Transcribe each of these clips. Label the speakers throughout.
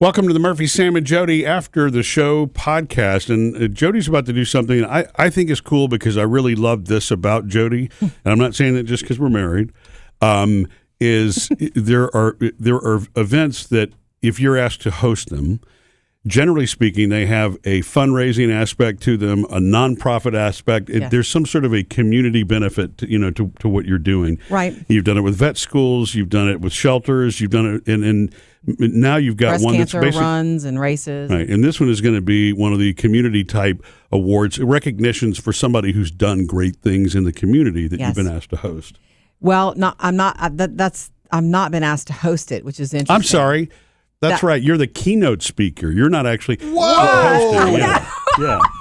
Speaker 1: Welcome to the Murphy, Sam, and Jodi After the Show podcast. And Jodi's about to do something I think is cool because I really love this about Jodi. And I'm not saying that just because we're married. There are events that if you're asked to host them, generally speaking, they have a fundraising aspect to them, a nonprofit aspect.
Speaker 2: Yes.
Speaker 1: There's some sort of a community benefit to what you're doing.
Speaker 2: Right.
Speaker 1: You've done it with vet schools. You've done it with shelters. You've done it and now you've got
Speaker 2: breast
Speaker 1: one that's
Speaker 2: cancer
Speaker 1: basically
Speaker 2: runs and races.
Speaker 1: Right, and this one is going to be one of the community type awards, recognitions for somebody who's done great things in the community that you've been asked to host.
Speaker 2: Well, I'm not been asked to host it, which is interesting.
Speaker 1: I'm sorry. That's right. You're the keynote speaker. You're not actually
Speaker 3: Whoa!
Speaker 1: Yeah,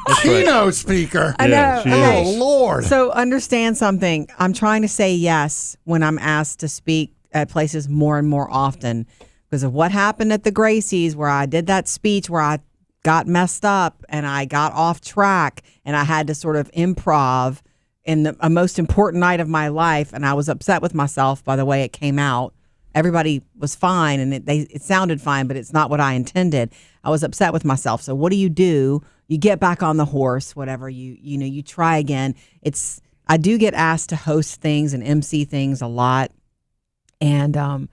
Speaker 1: that's
Speaker 3: Keynote
Speaker 1: right.
Speaker 3: speaker.
Speaker 2: I know.
Speaker 1: she
Speaker 2: Okay.
Speaker 3: Oh, Lord.
Speaker 2: So understand something. I'm trying to say yes when I'm asked to speak at places more and more often because of what happened at the Gracies, where I did that speech where I got messed up and I got off track and I had to sort of improv in a most important night of my life, and I was upset with myself by the way it came out. Everybody was fine and it sounded fine, but it's not what I intended. I was upset with myself. So what do? You get back on the horse, whatever, you try again. I do get asked to host things and MC things a lot. And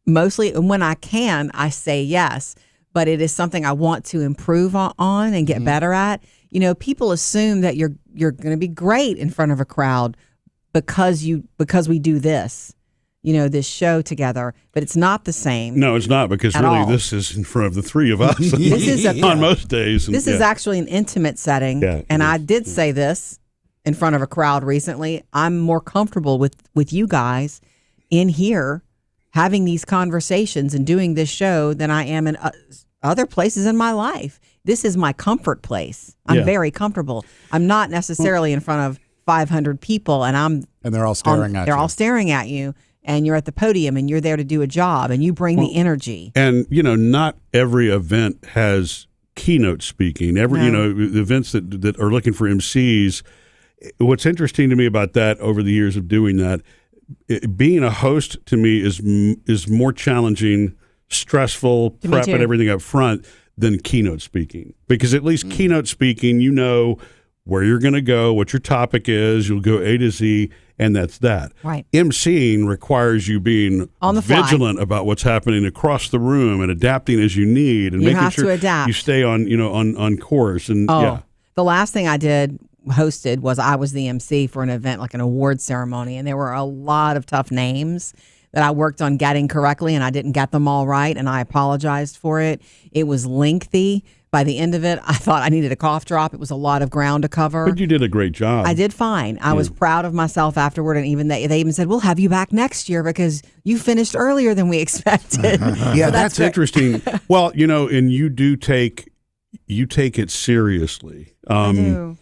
Speaker 2: mostly when I can, I say yes, but it is something I want to improve on and get better at. People assume that you're going to be great in front of a crowd because we do this. This show together, but it's not the same.
Speaker 1: No, it's not, because really
Speaker 2: all.
Speaker 1: this is in front of the three of us
Speaker 2: This is
Speaker 1: on most days.
Speaker 2: This is actually an intimate setting, and I did say this in front of a crowd recently. I'm more comfortable with you guys in here having these conversations and doing this show than I am in other places in my life. This is my comfort place. I'm very comfortable. I'm not necessarily in front of 500 people, and
Speaker 3: they're all staring at you.
Speaker 2: They're all staring at you. And you're at the podium and you're there to do a job and you bring the energy.
Speaker 1: And, not every event has keynote speaking. The events that are looking for MCs, what's interesting to me about that over the years of doing that, being a host to me is more challenging, stressful, prep and everything up front than keynote speaking. Because at least keynote speaking, where you're going to go, what your topic is, you'll go A to Z, and that's that.
Speaker 2: Right.
Speaker 1: MCing requires you being
Speaker 2: on the fly,
Speaker 1: vigilant about what's happening across the room and adapting as you need, and making sure you stay on course. And
Speaker 2: the last thing I hosted was I was the MC for an event, like an award ceremony, and there were a lot of tough names that I worked on getting correctly, and I didn't get them all right, and I apologized for it. It was lengthy. By the end of it, I thought I needed a cough drop. It was a lot of ground to cover.
Speaker 1: But you did a great job.
Speaker 2: I did fine. I was proud of myself afterward, and even they even said, "We'll have you back next year because you finished earlier than we expected."
Speaker 1: Yeah, so that's interesting. Well, and you do take it seriously.
Speaker 2: I do.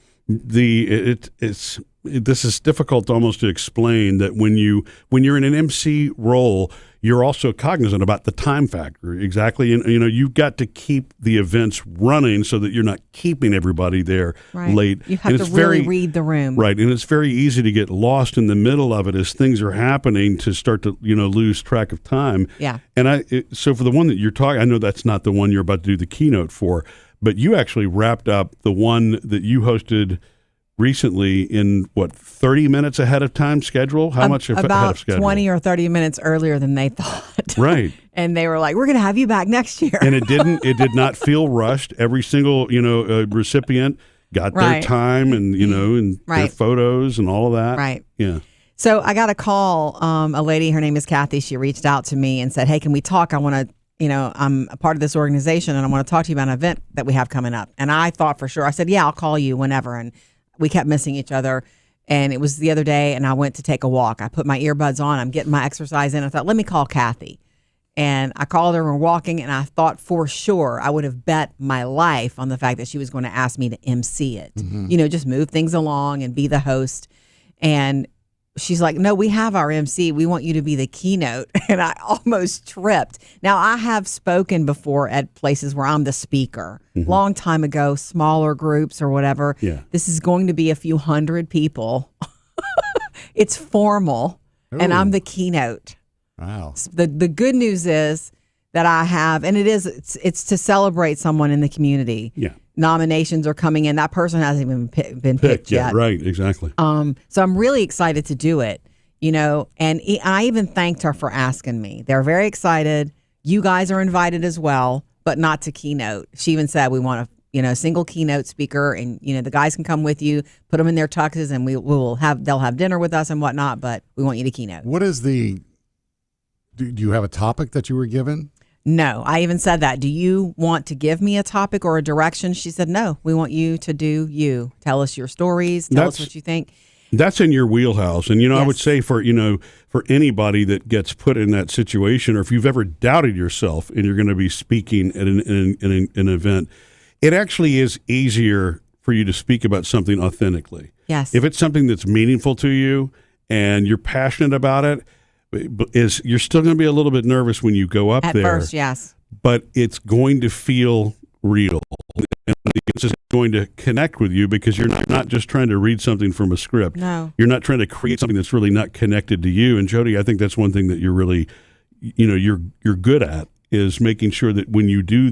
Speaker 1: This is difficult almost to explain, that when you're in an MC role, you're also cognizant about the time factor. Exactly. And, you've got to keep the events running so that you're not keeping everybody there late.
Speaker 2: You have to really read the room.
Speaker 1: Right. And it's very easy to get lost in the middle of it as things are happening, to start to, lose track of time.
Speaker 2: Yeah.
Speaker 1: And so for the one that you're talking, I know that's not the one you're about to do the keynote for, but you actually wrapped up the one that you hosted recently in 30 minutes ahead of time schedule? How much ahead of schedule?
Speaker 2: About 20 or 30 minutes earlier than they thought.
Speaker 1: Right.
Speaker 2: And they were like, "We're going to have you back next year."
Speaker 1: And it did not feel rushed. Every single, recipient got their time and, and their photos and all of that.
Speaker 2: Right.
Speaker 1: Yeah.
Speaker 2: So I got a call, a lady, her name is Kathy. She reached out to me and said, "Hey, can we talk? I want to, I'm a part of this organization and I want to talk to you about an event that we have coming up." And I thought for sure, I said, "Yeah, I'll call you whenever." And we kept missing each other. And it was the other day, and I went to take a walk. I put my earbuds on. I'm getting my exercise in. I thought, let me call Kathy. And I called her, and we're walking, and I thought for sure I would have bet my life on the fact that she was going to ask me to MC it. Just move things along and be the host. And she's like, "No, we have our MC. We want you to be the keynote." And I almost tripped. Now, I have spoken before at places where I'm the speaker. Long time ago, smaller groups or whatever.
Speaker 1: Yeah.
Speaker 2: This is going to be a few hundred people. It's formal, and I'm the keynote.
Speaker 3: Wow.
Speaker 2: The good news is that I have, and it's to celebrate someone in the community.
Speaker 1: Yeah.
Speaker 2: Nominations are coming in. That person hasn't even been picked yet.
Speaker 1: Right, exactly.
Speaker 2: So I'm really excited to do it, and I even thanked her for asking me. They're very excited. You guys are invited as well, but not to Keynote. She even said we want a single Keynote speaker, and the guys can come with you, put them in their tuxes, and they'll have dinner with us and whatnot, but we want you to Keynote.
Speaker 3: What is do you have a topic that you were given?
Speaker 2: No, I even said that. Do you want to give me a topic or a direction? She said, no, we want you to do you. Tell us your stories. Tell us what you think.
Speaker 1: That's in your wheelhouse. And,
Speaker 2: Yes.
Speaker 1: I would say for anybody that gets put in that situation, or if you've ever doubted yourself and you're going to be speaking at an event, it actually is easier for you to speak about something authentically.
Speaker 2: Yes.
Speaker 1: If it's something that's meaningful to you and you're passionate about it, you're still going to be a little bit nervous when you go up
Speaker 2: At
Speaker 1: there.
Speaker 2: first, yes.
Speaker 1: But it's going to feel real. And it's just going to connect with you because you're not just trying to read something from a script.
Speaker 2: No.
Speaker 1: You're not trying to create something that's really not connected to you. And Jodi, I think that's one thing that you're really, you're good at, is making sure that when you do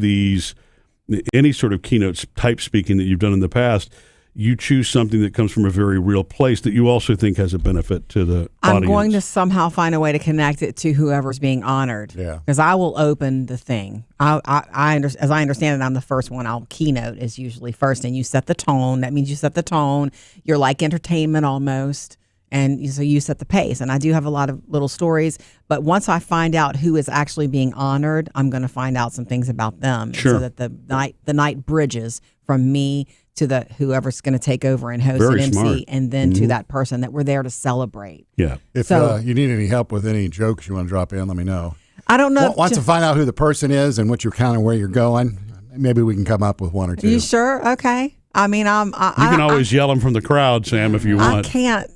Speaker 1: any sort of keynote type speaking that you've done in the past, you choose something that comes from a very real place that you also think has a benefit to the
Speaker 2: I'm
Speaker 1: audience.
Speaker 2: going to somehow find a way to connect it to whoever's being honored.
Speaker 3: Yeah.
Speaker 2: Because I will open the thing. As I understand it, I'm the first one. Keynote is usually first, and you set the tone. That means you set the tone. You're like entertainment almost. And so you set the pace. And I do have a lot of little stories. But once I find out who is actually being honored, I'm going to find out some things about them.
Speaker 1: Sure.
Speaker 2: So that the night bridges from me to whoever's going to take over and host
Speaker 1: Very
Speaker 2: and MC,
Speaker 1: smart.
Speaker 2: and then to that person that we're there to celebrate.
Speaker 1: Yeah.
Speaker 3: If
Speaker 2: So-
Speaker 3: you need any help with any jokes you want to drop in, let me know.
Speaker 2: I don't know.
Speaker 3: Once to find out who the person is and what you're kind of where you're going, maybe we can come up with one or two.
Speaker 2: You sure? Okay. I mean,
Speaker 1: You can always yell them from the crowd, Sam, if you
Speaker 2: I
Speaker 1: want.
Speaker 2: can't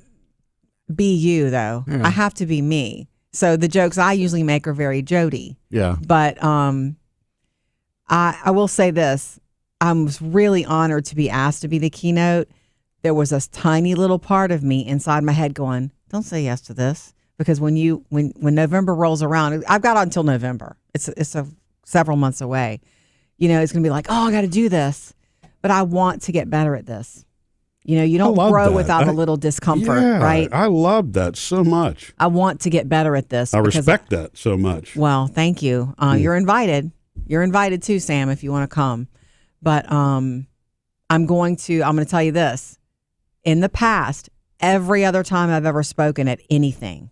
Speaker 2: be you though.
Speaker 3: Yeah.
Speaker 2: I have to be me. So the jokes I usually make are very Jodi.
Speaker 3: Yeah.
Speaker 2: But I will say this. I was really honored to be asked to be the keynote. There was a tiny little part of me inside my head going, don't say yes to this. Because when November rolls around, I've got until November. It's several months away. It's going to be like, oh, I got to do this. But I want to get better at this. You don't
Speaker 1: love
Speaker 2: grow
Speaker 1: that.
Speaker 2: without a little discomfort, right?
Speaker 1: I love that so much.
Speaker 2: I want to get better at this.
Speaker 1: I
Speaker 2: because-
Speaker 1: respect that so much.
Speaker 2: Well, thank you. You're invited. You're invited too, Sam, if you want to come. But I'm going to tell you this. In the past, every other time I've ever spoken at anything,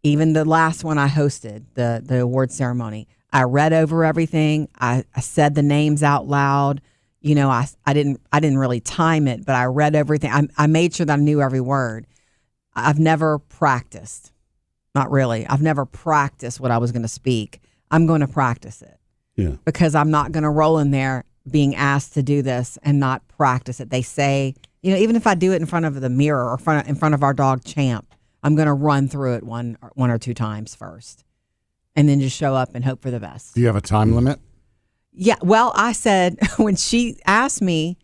Speaker 2: even the last one I hosted, the award ceremony, I read over everything. I said the names out loud. I didn't really time it, but I read everything. I made sure that I knew every word. I've never practiced. Not really. I've never practiced what I was going to speak. I'm going to practice it.
Speaker 1: Yeah.
Speaker 2: Because I'm not going to roll in there being asked to do this and not practice it. They say, even if I do it in front of the mirror or in front of our dog Champ, I'm going to run through it one or two times first, and then just show up and hope for the best.
Speaker 3: Do you have a time limit?
Speaker 2: Yeah. Well, I said, when she asked me,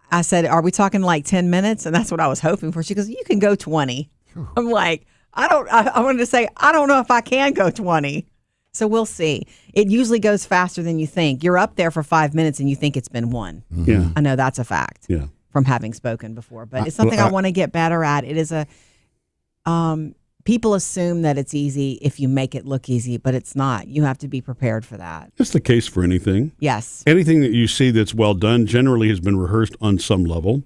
Speaker 2: I said, are we talking like 10 minutes? And that's what I was hoping for. She goes, you can go 20. I'm like, I wanted to say, I don't know if I can go 20. So we'll see. It usually goes faster than you think. You're up there for 5 minutes and you think it's been one.
Speaker 1: Yeah.
Speaker 2: I know that's a fact.
Speaker 1: Yeah.
Speaker 2: From having spoken before, but it's something I want to get better at. It is people assume that it's easy if you make it look easy, but it's not. You have to be prepared for that.
Speaker 1: That's the case for anything.
Speaker 2: Yes.
Speaker 1: Anything that you see that's well done generally has been rehearsed on some level.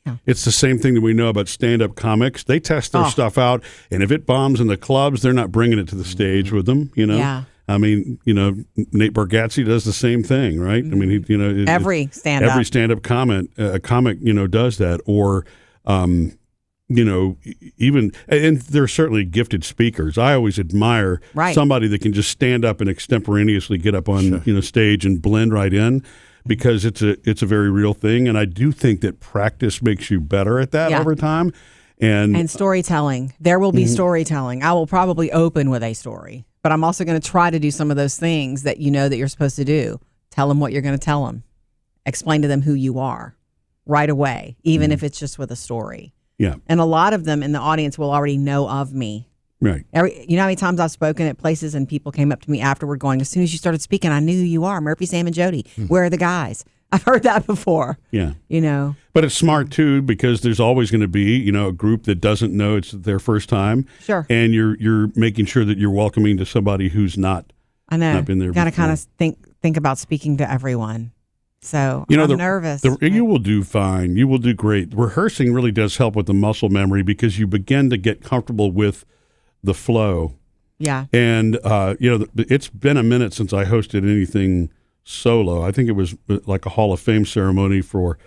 Speaker 2: Yeah.
Speaker 1: It's the same thing that we know about stand-up comics. They test their stuff out, and if it bombs in the clubs, they're not bringing it to the stage with them,
Speaker 2: Yeah.
Speaker 1: I mean, Nate Bargatze does the same thing, right? I mean,
Speaker 2: Every stand-up.
Speaker 1: Every stand-up comic, does that. Or, even, and they're certainly gifted speakers. I always admire somebody that can just stand up and extemporaneously get up on stage and blend right in, because it's a very real thing. And I do think that practice makes you better at that over time. And
Speaker 2: storytelling. There will be storytelling. I will probably open with a story, but I'm also going to try to do some of those things that that you're supposed to do. Tell them what you're going to tell them. Explain to them who you are right away, even if it's just with a story.
Speaker 1: Yeah.
Speaker 2: And a lot of them in the audience will already know of me.
Speaker 1: Right.
Speaker 2: You know how many times I've spoken at places and people came up to me afterward going, as soon as you started speaking, I knew who you are, Murphy, Sam, and Jodi. Where are the guys? I've heard that before.
Speaker 1: Yeah.
Speaker 2: You know.
Speaker 1: But it's smart, too, because there's always going to be, a group that doesn't know it's their first time.
Speaker 2: Sure.
Speaker 1: And you're making sure that you're welcoming to somebody who's not been there
Speaker 2: Got to
Speaker 1: before.
Speaker 2: kind of think about speaking to everyone. So I'm nervous.
Speaker 1: You will do fine. You will do great. Rehearsing really does help with the muscle memory because you begin to get comfortable with the flow.
Speaker 2: Yeah.
Speaker 1: And, it's been a minute since I hosted anything solo. I think it was like a Hall of Fame ceremony for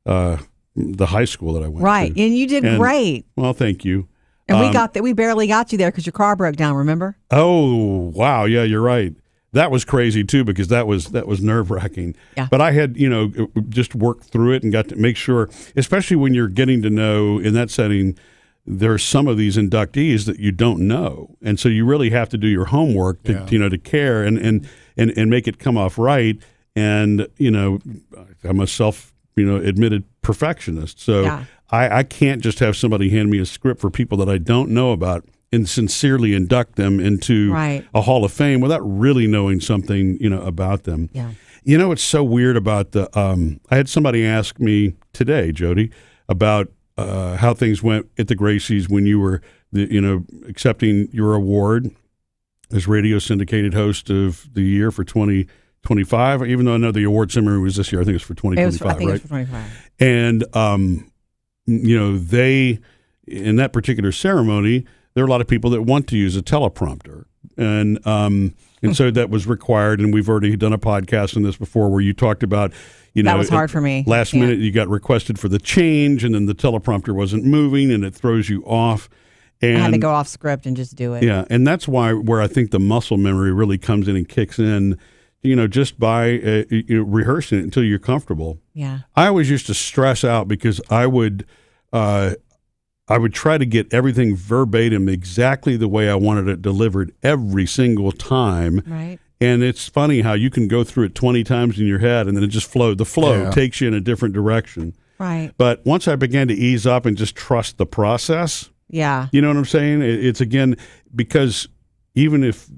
Speaker 1: the high school that I went to.
Speaker 2: Right. And you did great.
Speaker 1: Well, thank you.
Speaker 2: And we barely got you there because your car broke down, remember?
Speaker 1: Oh, wow. Yeah, you're right. That was crazy too because that was nerve-wracking.
Speaker 2: Yeah.
Speaker 1: But I had, just worked through it and got to make sure, especially when you're getting to know in that setting, there's some of these inductees that you don't know. And so you really have to do your homework to to care and make it come off right. And, I'm a admitted perfectionist. So I can't just have somebody hand me a script for people that I don't know about and sincerely induct them into a Hall of Fame without really knowing something, about them.
Speaker 2: Yeah.
Speaker 1: It's so weird about I had somebody ask me today, Jodi, about how things went at the Gracies when you were, accepting your award as radio syndicated host of the year for 2025, even though I know the award ceremony was this year. I think it's for 2025,
Speaker 2: I think it was for 25.
Speaker 1: And, they, in that particular ceremony, there are a lot of people that want to use a teleprompter. And so that was required. And we've already done a podcast on this before where you talked about,
Speaker 2: that was hard for me.
Speaker 1: Last minute, you got requested for the change, and then the teleprompter wasn't moving, and it throws you off. And
Speaker 2: I had to go off script and just do it.
Speaker 1: Yeah, and that's where I think the muscle memory really comes in and kicks in, just by rehearsing it until you're comfortable.
Speaker 2: Yeah.
Speaker 1: I always used to stress out because I would try to get everything verbatim exactly the way I wanted it delivered every single time.
Speaker 2: Right.
Speaker 1: And it's funny how you can go through it 20 times in your head and then it just flows. The flow takes you in a different direction.
Speaker 2: Right.
Speaker 1: But once I began to ease up and just trust the process,
Speaker 2: yeah,
Speaker 1: you know what I'm saying? It's again, because even if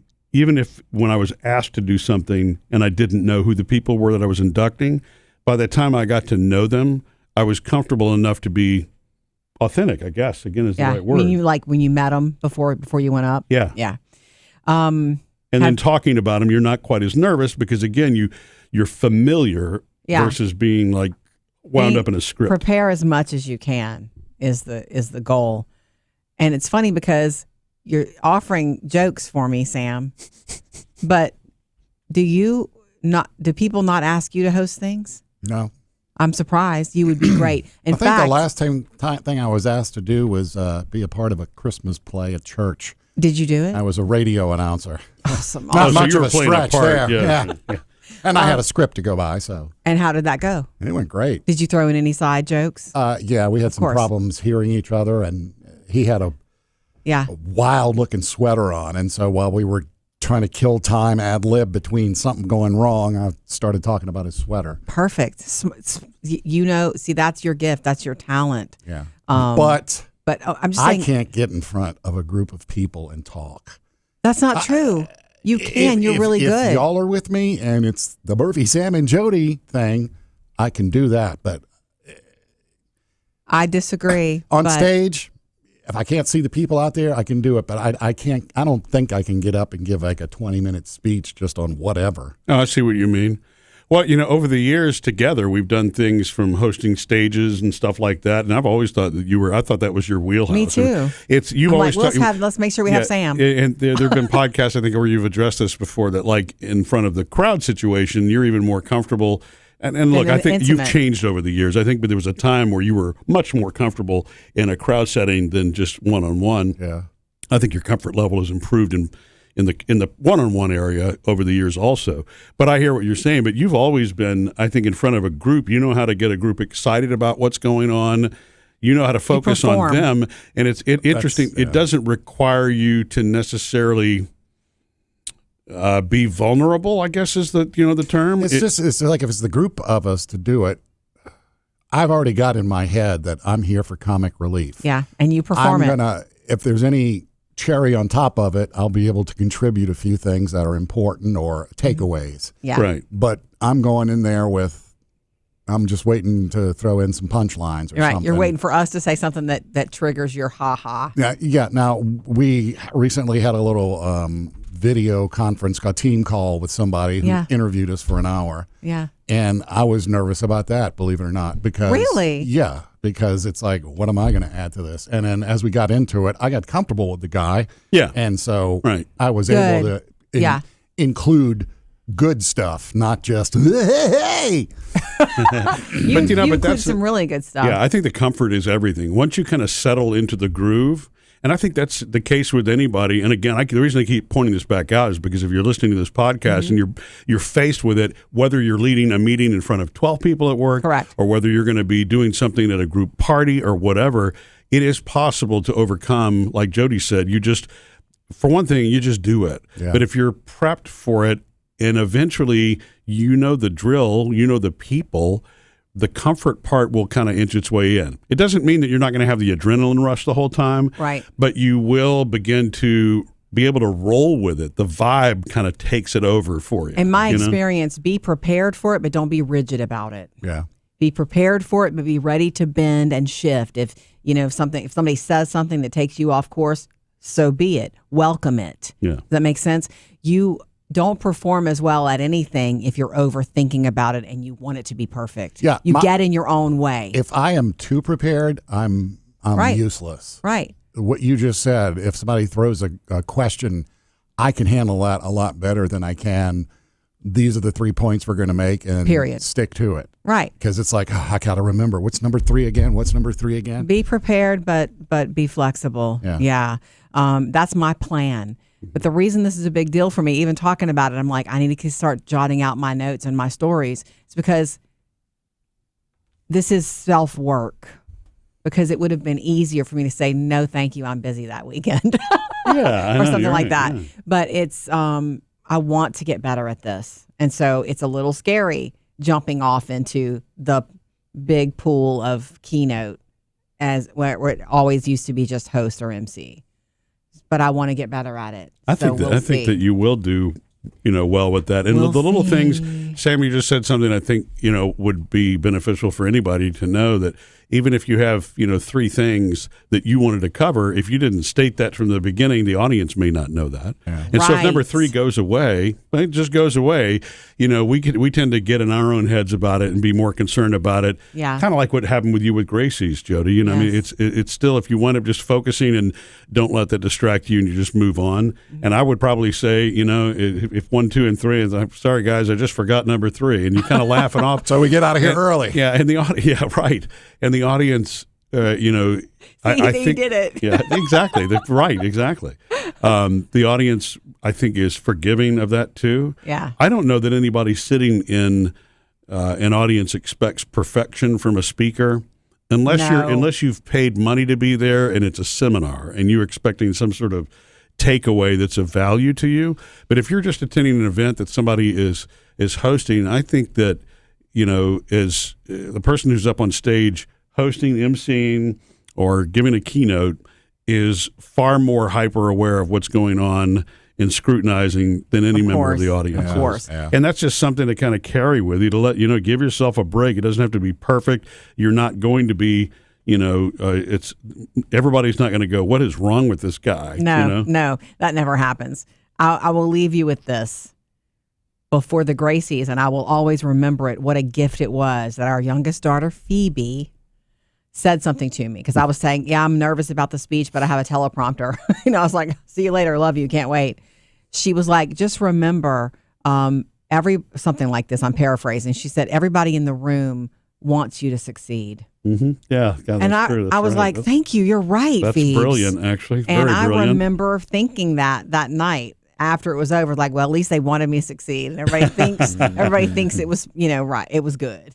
Speaker 1: when I was asked to do something and I didn't know who the people were that I was inducting, by the time I got to know them, I was comfortable enough to be authentic, I guess, again, is the right word.
Speaker 2: When you met them before you went up?
Speaker 1: Yeah.
Speaker 2: Yeah.
Speaker 1: And then talking about them, you're not quite as nervous because, again, you're familiar versus being like wound up in a script.
Speaker 2: Prepare as much as you can is the goal. And it's funny because you're offering jokes for me, Sam, but do people not ask you to host things?
Speaker 3: No.
Speaker 2: I'm surprised. You would be great.
Speaker 3: I think the last thing I was asked to do was be a part of a Christmas play at church.
Speaker 2: Did you do it?
Speaker 3: I was a radio announcer.
Speaker 2: Awesome.
Speaker 3: Not much
Speaker 1: you
Speaker 3: of
Speaker 1: were
Speaker 3: a
Speaker 1: playing
Speaker 3: stretch
Speaker 1: a part.
Speaker 3: there.
Speaker 1: Yeah.
Speaker 3: And I had a script to go by, so.
Speaker 2: And how did that go?
Speaker 3: It went great.
Speaker 2: Did you throw in any side jokes?
Speaker 3: Yeah, we had some problems hearing each other, and he had a wild-looking sweater on, and so while we were trying to kill time ad-lib between something going wrong, I started talking about his sweater.
Speaker 2: Perfect. See, that's your gift. That's your talent.
Speaker 3: Yeah.
Speaker 2: But I'm just saying,
Speaker 3: I can't get in front of a group of people and talk.
Speaker 2: That's not true. You can. You're really good.
Speaker 3: If y'all are with me and it's the Murphy, Sam, and Jodi thing, I can do that. But
Speaker 2: I disagree.
Speaker 3: On stage, if I can't see the people out there, I can do it. But I can't. I don't think I can get up and give like a 20-minute speech just on whatever.
Speaker 1: Oh, I see what you mean. Well, over the years together, we've done things from hosting stages and stuff like that. And I've always thought that I thought that was your wheelhouse.
Speaker 2: Me too.
Speaker 1: Let's
Speaker 2: make sure we have Sam.
Speaker 1: And there have been podcasts, I think, where you've addressed this before, that like in front of the crowd situation, you're even more comfortable. And look, I think you've changed over the years. I think there was a time where you were much more comfortable in a crowd setting than just one-on-one.
Speaker 3: Yeah.
Speaker 1: I think your comfort level has improved in the one-on-one area over the years also. But I hear what you're saying, but you've always been, I think, in front of a group. You know how to get a group excited about what's going on. You know how to focus on them. And it's interesting. It doesn't require you to necessarily be vulnerable, I guess is the term.
Speaker 3: It's like if it's the group of us to do it, I've already got in my head that I'm here for comic relief.
Speaker 2: Yeah, and you perform
Speaker 3: if there's any cherry on top of it, I'll be able to contribute a few things that are important or takeaways.
Speaker 2: Yeah.
Speaker 1: Right.
Speaker 3: But I'm going in there I'm just waiting to throw in some punchlines or something.
Speaker 2: You're waiting for us to say something that triggers your ha-ha.
Speaker 3: Yeah. Now, we recently had a little video conference, a team call with somebody who interviewed us for an hour.
Speaker 2: Yeah.
Speaker 3: And I was nervous about that, believe it or not. Because
Speaker 2: Really?
Speaker 3: Yeah. Because it's like, what am I going to add to this? And then as we got into it, I got comfortable with the guy.
Speaker 1: Yeah.
Speaker 3: And so
Speaker 1: Right.
Speaker 3: I was able to include good stuff, not just, hey.
Speaker 2: You
Speaker 1: but
Speaker 2: include
Speaker 1: that's
Speaker 2: some really good stuff.
Speaker 1: Yeah, I think the comfort is everything. Once you kind of settle into the groove, and I think that's the case with anybody. And again, the reason I keep pointing this back out is because if you're listening to this podcast and you're faced with it, whether you're leading a meeting in front of 12 people at work,
Speaker 2: correct,
Speaker 1: or whether you're going to be doing something at a group party or whatever, it is possible to overcome. Like Jodi said, for one thing, you just do it.
Speaker 3: Yeah.
Speaker 1: But if you're prepped for it, and eventually you know the drill, you know the people, the comfort part will kind of inch its way in. It doesn't mean that you're not going to have the adrenaline rush the whole time,
Speaker 2: right?
Speaker 1: But you will begin to be able to roll with it. The vibe kind of takes it over for you.
Speaker 2: In my experience, be prepared for it, but don't be rigid about it.
Speaker 3: Yeah.
Speaker 2: Be prepared for it, but be ready to bend and shift. If somebody says something that takes you off course, so be it. Welcome it.
Speaker 1: Yeah.
Speaker 2: Does that make sense? You don't perform as well at anything if you're overthinking about it and you want it to be perfect.
Speaker 3: Yeah,
Speaker 2: you get in your own way.
Speaker 3: If I am too prepared, I'm useless.
Speaker 2: Right.
Speaker 3: What you just said, if somebody throws a question, I can handle that a lot better than I can. These are the 3 points we're going to make, and
Speaker 2: period.
Speaker 3: Stick to it.
Speaker 2: Right.
Speaker 3: Because it's like, I got to remember, what's number 3 again? What's number 3 again?
Speaker 2: Be prepared, but be flexible. Yeah. That's my plan. But the reason this is a big deal for me, even talking about it, I'm like, I need to start jotting out my notes and my stories. It's because this is self-work. Because it would have been easier for me to say, no, thank you, I'm busy that weekend.
Speaker 1: Yeah,
Speaker 2: or something like
Speaker 1: right,
Speaker 2: that.
Speaker 1: Yeah.
Speaker 2: But it's, I want to get better at this. And so it's a little scary jumping off into the big pool of Keynote where it always used to be just host or MC. But I want to get better at it.
Speaker 1: I think that you will do, well with that. And the little things, Sam, you just said something I think, would be beneficial for anybody to know that even if you have, 3 things that you wanted to cover, if you didn't state that from the beginning, the audience may not know that. Yeah. And so if number 3 goes away, it just goes away. We tend to get in our own heads about it and be more concerned about it.
Speaker 2: Yeah.
Speaker 1: Kind of like what happened with you with Gracie's, Jodi. Yes. I mean, it's still, if you wind up just focusing and don't let that distract you and you just move on. Mm-hmm. And I would probably say, if 1, 2, and 3, I'm sorry guys, I just forgot number 3, and you kind of laugh it off.
Speaker 3: So we get out of here early.
Speaker 1: Yeah, and right. And the audience, I think
Speaker 2: did it.
Speaker 1: Yeah, exactly. Right, exactly. The audience, I think, is forgiving of that too.
Speaker 2: Yeah.
Speaker 1: I don't know that anybody sitting in an audience expects perfection from a speaker, unless you've paid money to be there and it's a seminar and you're expecting some sort of takeaway that's of value to you. But if you're just attending an event that somebody is hosting, I think that as the person who's up on stage hosting, emceeing, or giving a keynote is far more hyper aware of what's going on and scrutinizing than any member of the audience.
Speaker 2: Of course.
Speaker 3: Yeah.
Speaker 1: And that's just something to kind of carry with you, to let give yourself a break. It doesn't have to be perfect. You're not going to be, it's everybody's not going to go, what is wrong with this guy?
Speaker 2: No, that never happens. I will leave you with this. Before the Gracies, and I will always remember it, what a gift it was that our youngest daughter, Phoebe, said something to me. Because I was saying, I'm nervous about the speech, but I have a teleprompter. I was like, see you later, love you, can't wait. She was like, just remember, something like this, I'm paraphrasing. She said, everybody in the room wants you to succeed.
Speaker 1: Mm-hmm. Yeah,
Speaker 2: and I was like, thank you, you're right,
Speaker 1: That's
Speaker 2: Phoebes.
Speaker 1: Brilliant, actually.
Speaker 2: And
Speaker 1: Very brilliant.
Speaker 2: I remember thinking that night. After it was over, like, well, at least they wanted me to succeed, and everybody thinks it was, right. It was good.